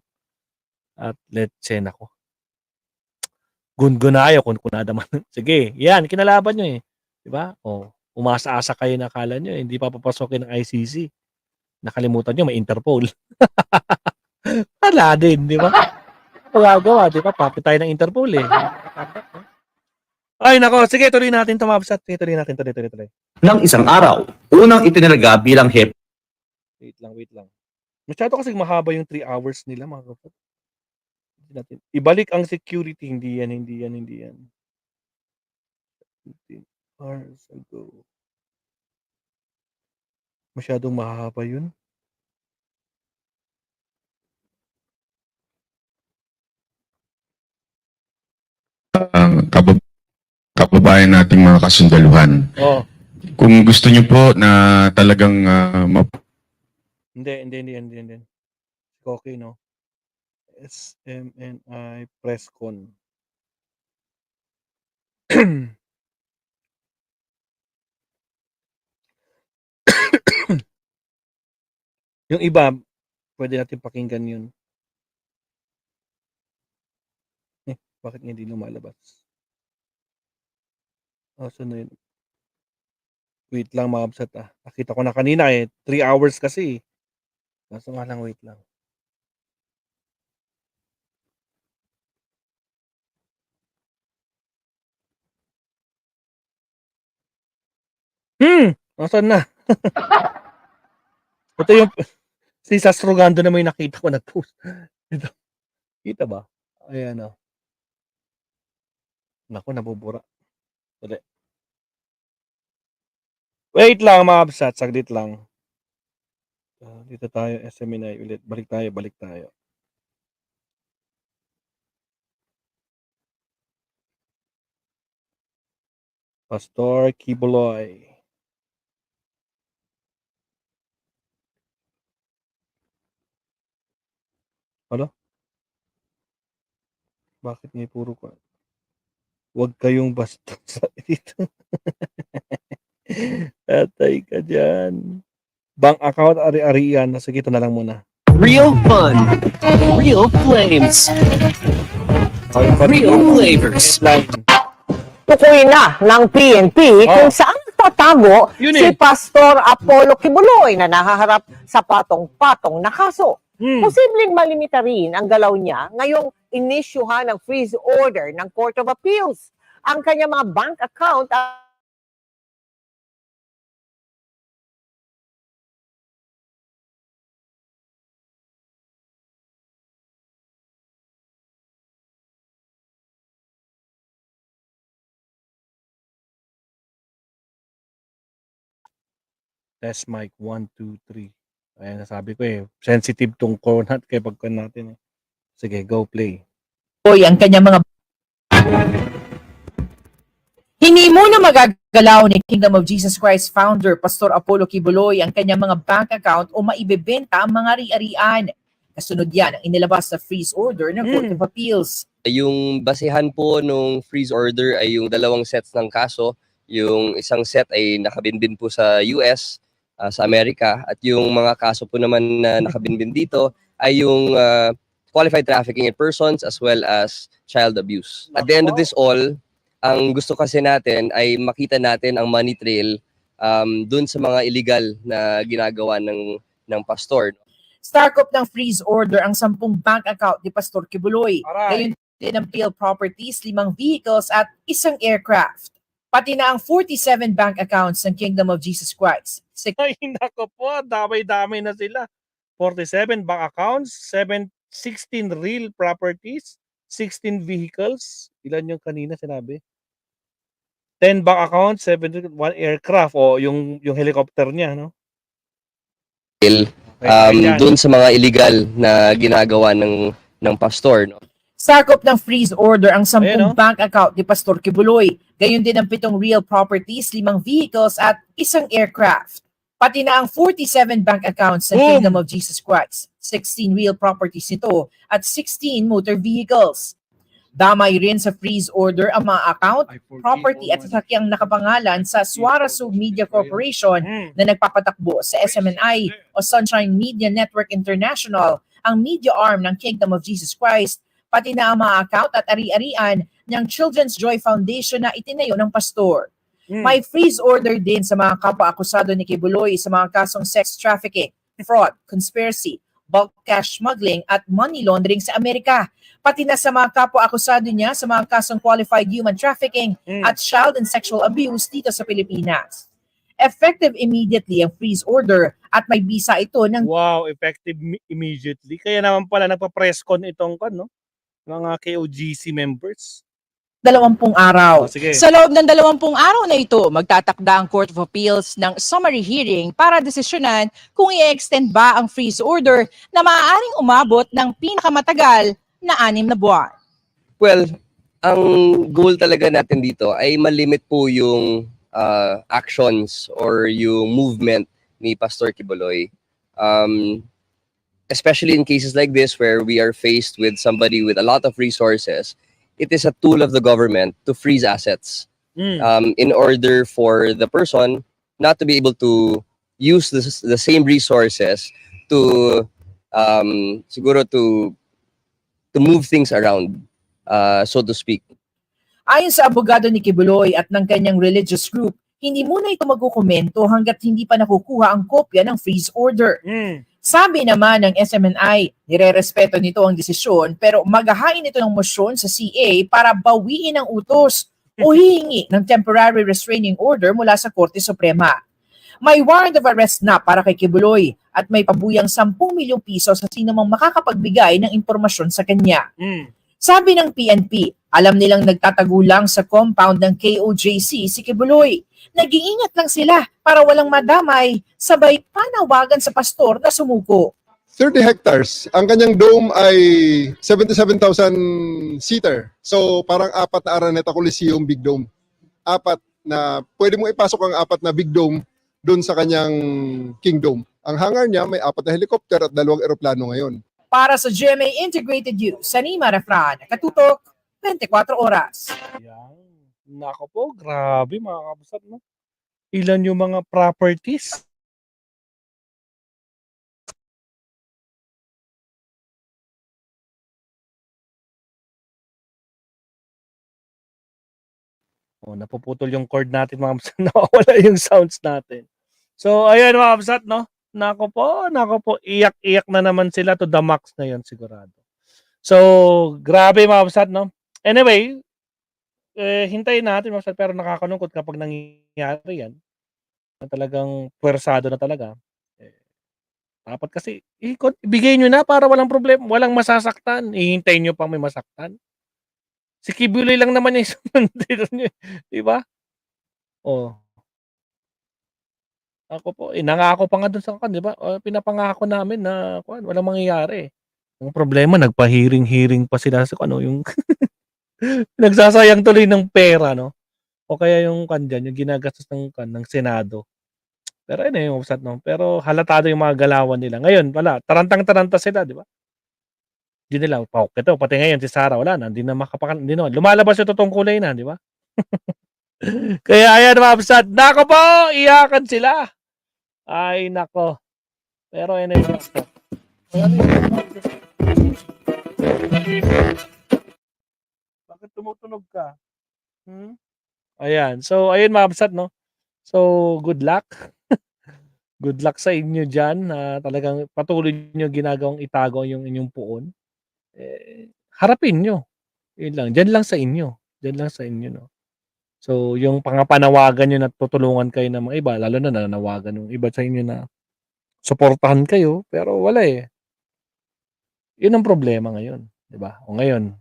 At let's say, nako. Gungunayo kung kunada man. Sige, yan, kinalaban nyo eh. Diba? Umasa-asa kayo na akala nyo, hindi pa papasokin ng ICC. Nakalimutan nyo, may Interpol. Wala din, di ba? Pagagawa, di ba? Papi tayo ng Interpol eh. Ay, nako. Sige, tuloy natin tumabsat. Sige, tuloy natin. Tuloy. Nang isang araw, unang itinalaga bilang hepe Wait lang. Masyado kasi mahaba yung 3 hours nila, mga kapatid. Natin. Ibalik ang security, hindi yan. 15 hours ago. Masyadong mahaba yun. Kababayan nating mga kasundaluhan. Kung gusto niyo po na talagang Hindi. Okay, no? SMNI Presscon. Yung iba, pwede natin pakinggan yun. Bakit hindi lumalabas? So na yun. Wait lang, mga absat Nakita ko na kanina 3 hours kasi. Kaso nga lang, wait lang. Nasaan na? Ito yung si Sastrogando na may nakita ko nag-post. Ito. Kita ba? Ayan o. Naku, nabubura. Wait lang, mga absat. Saglit lang. Dito tayo, SMNI ulit. Balik tayo. Pastor Kibuloy. Ano? Bakit may puro ko? Huwag kayong basta sa dito. Atay ka dyan. Bank account, ari-arian. Sige, ito na lang muna. Real fun. Real flames. Real flavors. Tukoy na ng PNP kung saan tatago si Pastor Apollo Kibuloy na nahaharap sa patong-patong na kaso. Posibleng malimita rin ang galaw niya ngayong inisyuhan ng freeze order ng Court of Appeals. Ang kanyang mga bank account Test mic 1, 2, 3. Ayan, nasabi ko sensitive tong cornet kaya pagkan natin Sige, go play. Ang kanyang mga hindi muna magagalaw ni Kingdom of Jesus Christ founder Pastor Apollo Kibuloy ang kanyang mga bank account o maibebenta ang mga ari-arian. Kasunod yan ang inilabas sa freeze order ng Court of Appeals. Yung basehan po nung freeze order ay yung 2 sets ng kaso. Yung isang set ay nakabinbin po sa US, sa Amerika. At yung mga kaso po naman na nakabinbin dito ay yung qualified trafficking in persons as well as child abuse. At the end of this all, ang gusto kasi natin ay makita natin ang money trail dun sa mga illegal na ginagawa ng pastor. Starkop ng freeze order ang 10 bank account ni Pastor Kibuloy. Gayon din ang PL properties, 5 vehicles at 1 aircraft. Pati na ang 47 bank accounts ng Kingdom of Jesus Christ. Ay, nako po, damay-damay na sila. 47 bank accounts, 16 real properties, 16 vehicles. Ilan yung kanina sinabi? 10 bank accounts, 1 aircraft o yung helicopter niya, no? Dun sa mga illegal na ginagawa ng pastor, no? Sakop ng freeze order ang 10 Ayan, oh. bank account ni Pastor Kibuloy. Gayon din ang 7 real properties, 5 vehicles at 1 aircraft. Pati na ang 47 bank accounts ng Boom! Kingdom of Jesus Christ, 16 real properties nito at 16 motor vehicles. Damay rin sa freeze order ang mga account, property at sasakyang nakapangalan sa Suarasug Media Corporation na nagpapatakbo sa SMNI o Sunshine Media Network International, ang media arm ng Kingdom of Jesus Christ, pati na ang mga account at ari-arian ng Children's Joy Foundation na itinayo ng pastor. May freeze order din sa mga kapwa-akusado ni Kibuloy sa mga kasong sex trafficking, fraud, conspiracy, bulk cash smuggling at money laundering sa Amerika. Pati na sa mga kapwa-akusado niya sa mga kasong qualified human trafficking at child and sexual abuse dito sa Pilipinas. Effective immediately ang freeze order at may bisa ito ng Wow, effective immediately. Kaya naman pala nagpa-press con itong mga KOGC members. 20 araw. Oh, sige. Sa loob ng 20 araw na ito, magtatakda ang Court of Appeals ng summary hearing para desisyonan kung i-extend ba ang freeze order na maaaring umabot ng pinakamatagal na 6 na buwan. Well, ang goal talaga natin dito ay malimit po yung actions or yung movement ni Pastor Kibuloy. Especially in cases like this where we are faced with somebody with a lot of resources, it is a tool of the government to freeze assets in order for the person not to be able to use the same resources to siguro to move things around, so to speak. Ayon sa abogado ni Kibuloy at ng kanyang religious group, hindi muna ito magkukomento hanggat hindi pa nakukuha ang kopya ng freeze order. Sabi naman ng SMNI, nirerespeto nito ang desisyon pero maghahain ito ng motion sa CA para bawiin ang utos o hihingi ng temporary restraining order mula sa Korte Suprema. May warrant of arrest na para kay Kibuloy at may pabuyang 10 milyong piso sa sinumang makakapagbigay ng impormasyon sa kanya. Sabi ng PNP, alam nilang nagtatagulang sa compound ng KOJC si Kibuloy. Nag-iingat lang sila para walang madamay, sabay panawagan sa pastor na sumuko. 30 hectares. Ang kanyang dome ay 77,000 seater. So parang 4 na Araneta Coliseum Big Dome. 4 na, pwede mong ipasok ang 4 na Big Dome doon sa kanyang Kingdom. Ang hangar niya may 4 na helicopter at 2 eroplano ngayon. Para sa GMA Integrated News, Sanima Refran, Katutok, 24 oras. Yan. Nako po, grabe mga kabusat, no? Ilan yung mga properties? Oh, napuputol yung cord natin mga kabusat. Nawawala yung sounds natin. So, ayan mga kabusat, no? Nako po, iyak-iyak na naman sila to the max ngayon sigurado. So, grabe mga kabusat, no? Anyway, hintayin natin mga kabusat, pero nakakalungkot kapag nangyayari yan. Na talagang puwersado na talaga. Dapat kasi, ibigay nyo na para walang problema, walang masasaktan. Ihintayin nyo pang may masaktan. Si Kibuloy lang naman yung sumunod nyo, di ba? Oh. Ako po, nangako pa nga dun sa di ba? Pinapangako namin na walang mangyayari. Ang problema, nagpa-hearing pa sila sa yung nagsasayang tuloy ng pera, no? O kaya yung yung ginagastos ng Senado. Pero ayun yung upsat, no? Pero halatado yung mga galawan nila. Ngayon, wala. Tarantang-taranta sila, di ba? Hindi nila, ito, pati ngayon si Sarah, wala na. Hindi na hindi na. Lumalabas yung totoong kulay na, di ba? Kaya ayan mga upsat. Nako po, iyakan sila. Ay, nako. Pero ayun yung upsat. Bakit tumutunog ka? Ayan. So, ayun mga upsat, no? So, good luck. Good luck sa inyo dyan na talagang patuloy nyo ginagawang itago yung inyong puon. Harapin nyo. Yun lang. Dyan lang sa inyo. Dyan lang sa inyo, no? So, yung pangapanawagan nyo na tutulungan kayo ng mga iba, lalo na nanawagan yung iba sa inyo na suportahan kayo, pero wala eh. Yun ang problema ngayon. Diba? O ngayon,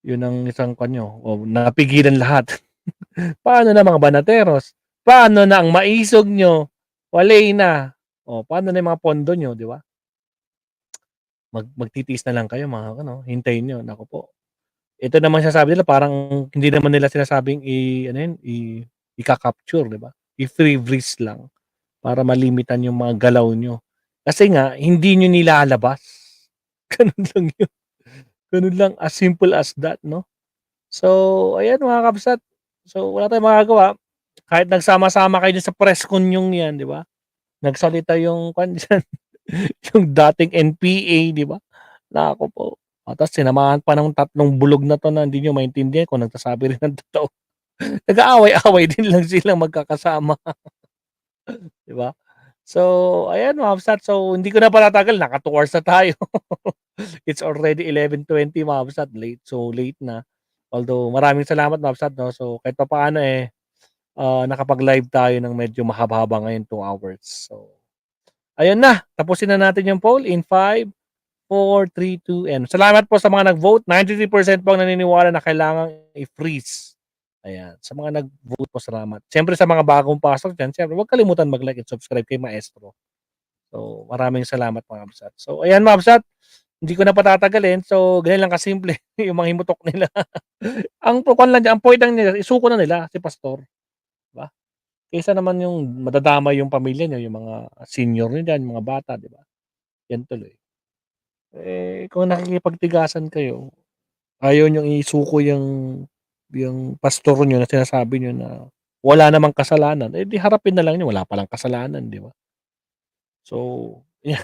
yun ang isang o napigilan lahat. Paano na mga banateros? Paano na ang maisog nyo? Walay na. O, paano na yung mga pondo nyo, di ba? magtitiis na lang kayo mga ano, hintayin niyo, naku po. Ito naman sinasabi nila parang hindi naman nila sinasabing ika-capture, 'di ba? I-free freeze lang para malimitan yung mga galaw niyo. Kasi nga hindi niyo nilalabas. Ganun lang yun. Ganun lang, as simple as that, no? So, ayan mga kabsat. So, wala tayong magagawa. Kahit nagsama-sama kayo dyan sa press con yung yan, di ba? Nagsalita yung diyan, yung dating NPA, di ba? Nako po. Tapos sinamahan pa ng 3 bulog na 'to na hindi niyo maintindihan kung nagsasabi rin ng totoo. Nag-aaway-away din lang silang magkakasama. Di ba? So, ayan mga kabsat. So, hindi ko na patatagal. Naka 2 hours na tayo. It's already 11:20 mga kabsat. Late. So, late na. Although, maraming salamat mga kabsat, no? So, kahit papaano nakapag-live tayo ng medyo mahaba-haba ngayon, 2 hours. So, ayun na. Tapusin na natin yung poll in 5, 4, 3, 2, and salamat po sa mga nag-vote. 93% po ang naniniwala na kailangang i-freeze. Ayan. Sa mga nag-vote po, salamat. Siyempre sa mga bagong pasok dyan, siyempre huwag kalimutan mag-like and subscribe kay Maestro. So, maraming salamat mga kabsat. So, ayan mga kabsat. Hindi ko na patatagalin. So, ganyan lang kasimple yung mga himutok nila. Ang point lang nila, isuko na nila si Pastor. Diba? Kaysa naman yung madadama yung pamilya niyo, yung mga senior niyo dyan, mga bata, di ba? Yan tuloy. Kung nakikipagtigasan kayo, ayaw niyong isuko yung pastor niyo na sinasabi niyo na wala namang kasalanan, di harapin na lang niyo, wala palang kasalanan, di ba? So, yeah.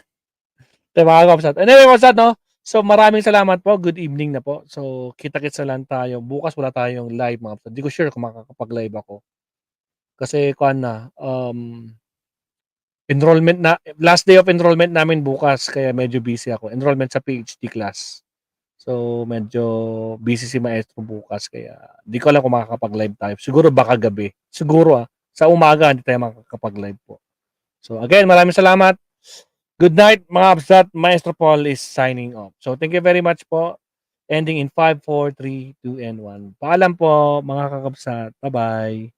Mga kabsat. Anyway, kabsat, no? So, maraming salamat po. Good evening na po. So, kita-kits na lang tayo. Bukas wala tayong live, mga kabsat. Di ko sure kung makakapag-live ako. Kasi, enrollment na, last day of enrollment namin bukas, kaya medyo busy ako. Enrollment sa PhD class. So, medyo busy si Maestro bukas, kaya di ko alam kung makakapag-live tayo. Siguro baka gabi. Siguro sa umaga hindi tayo makakapag-live po. So, again, maraming salamat. Good night, mga kabsat. Maestro Paul is signing off. So, thank you very much po. Ending in 5, 4, 3, 2, and 1. Paalam po, mga kakabsat. Bye-bye.